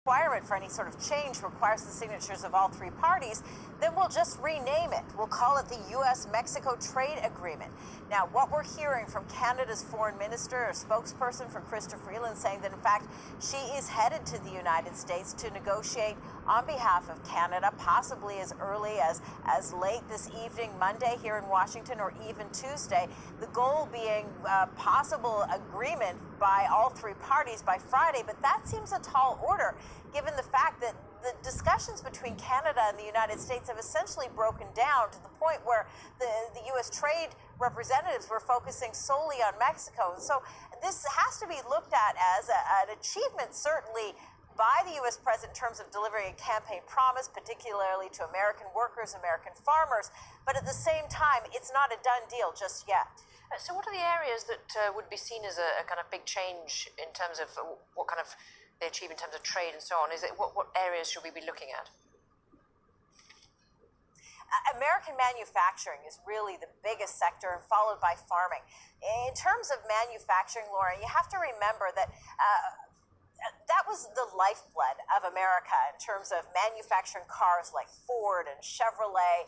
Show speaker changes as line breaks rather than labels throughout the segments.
requirement for any sort of change requires the signatures of all three parties, then we'll just rename it. We'll call it the U.S. Mexico Trade Agreement. Now, what we're hearing from Canada's foreign minister or spokesperson for Chrystia Freeland saying that, in fact, she is headed to the United States to negotiate on behalf of Canada, possibly as early as late this evening, Monday here in Washington, or even Tuesday. The goal being possible agreement by all three parties by Friday, but that seems a tall order, given the fact that the discussions between Canada and the United States have essentially broken down to the point where the U.S. trade representatives were focusing solely on Mexico. And so this has to be looked at as an achievement, certainly, by the U.S. president in terms of delivering a campaign promise, particularly to American workers, American farmers. But at the same time, it's not a done deal just yet.
So what are the areas that would be seen as a kind of big change in terms of what kind of they achieve in terms of trade and so on? Is it what areas should we be looking at?
American manufacturing is really the biggest sector, and followed by farming. In terms of manufacturing, Lauren, you have to remember that that was the lifeblood of America in terms of manufacturing cars like Ford and Chevrolet.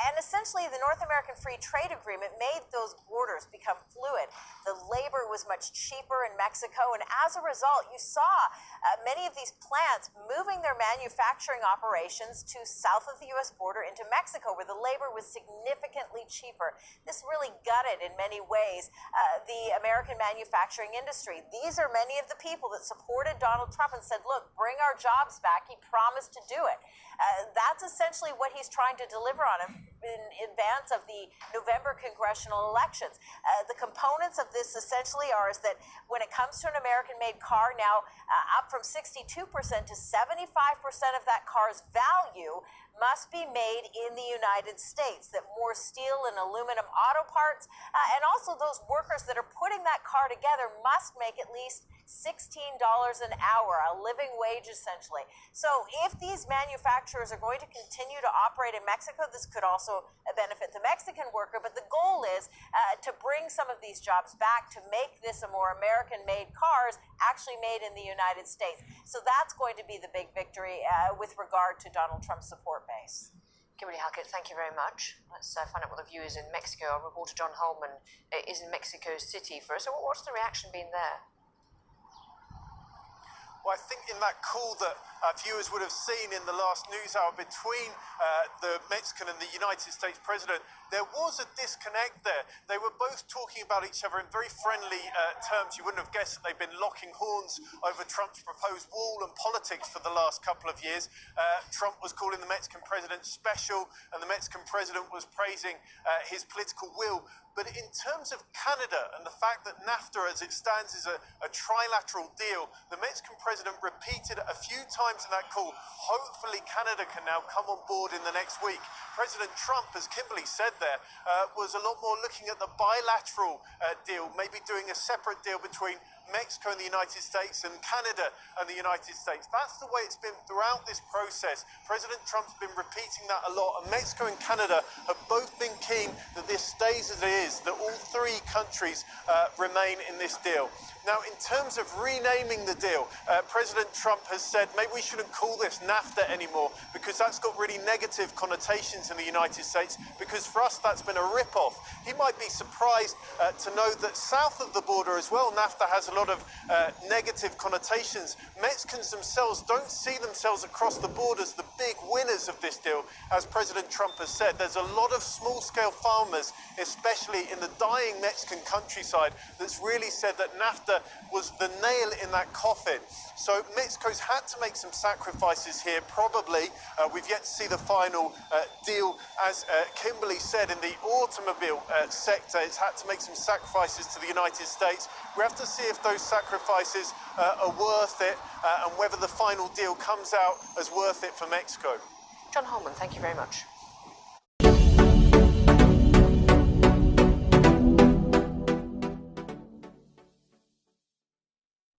And essentially, the North American Free Trade Agreement made those borders become fluid. The labor was much cheaper in Mexico, and as a result, you saw many of these plants moving their manufacturing operations to south of the U.S. border into Mexico, where the labor was significantly cheaper. This really gutted, in many ways, the American manufacturing industry. These are many of the people that supported Donald Trump and said, look, bring our jobs back. He promised to do it. That's essentially what he's trying to deliver on in advance of the November congressional elections. The components of this essentially are is that when it comes to an American-made car, now up from 62% to 75% of that car's value must be made in the United States, that more steel and aluminum auto parts, and also those workers that are putting that car together must make at least $16 an hour, a living wage essentially. So if these manufacturers are going to continue to operate in Mexico, this could also benefit the Mexican worker, but the goal is to bring some of these jobs back, to make this a more American-made cars actually made in the United States. So that's going to be the big victory with regard to Donald Trump's support base.
Kimberly Halkett, thank you very much. Let's find out what the view is in Mexico. Our reporter John Holman is in Mexico City for us. So what's the reaction been there?
Well, I think in that call that viewers would have seen in the last news hour between the Mexican and the United States president, there was a disconnect there. They were both talking about each other in very friendly terms. You wouldn't have guessed that they've been locking horns over Trump's proposed wall and politics for the last couple of years. Trump was calling the Mexican president special, and the Mexican president was praising his political will. But in terms of Canada and the fact that NAFTA, as it stands, is a trilateral deal, the Mexican president repeated a few times in that call, hopefully Canada can now come on board in the next week. President Trump, as Kimberly said there, was a lot more looking at the bilateral deal, maybe doing a separate deal between Mexico and the United States and Canada and the United States. That's the way it's been throughout this process. President Trump's been repeating that a lot, and Mexico and Canada have both been keen that this stays as it is, that all three countries remain in this deal. Now, in terms of renaming the deal, President Trump has said maybe we shouldn't call this NAFTA anymore because that's got really negative connotations in the United States, because for us that's been a rip-off. He might be surprised to know that south of the border as well, NAFTA has a lot of negative connotations. Mexicans themselves don't see themselves across the border as the big winners of this deal. As President Trump has said, there's a lot of small-scale farmers, especially in the dying Mexican countryside, that's really said that NAFTA was the nail in that coffin. So Mexico's had to make some sacrifices here, probably. We've yet to see the final deal. As Kimberly said, in the automobile sector, it's had to make some sacrifices to the United States. We have to see if those sacrifices are worth it and whether the final deal comes out as worth it for Mexico.
John Holman, thank you very much.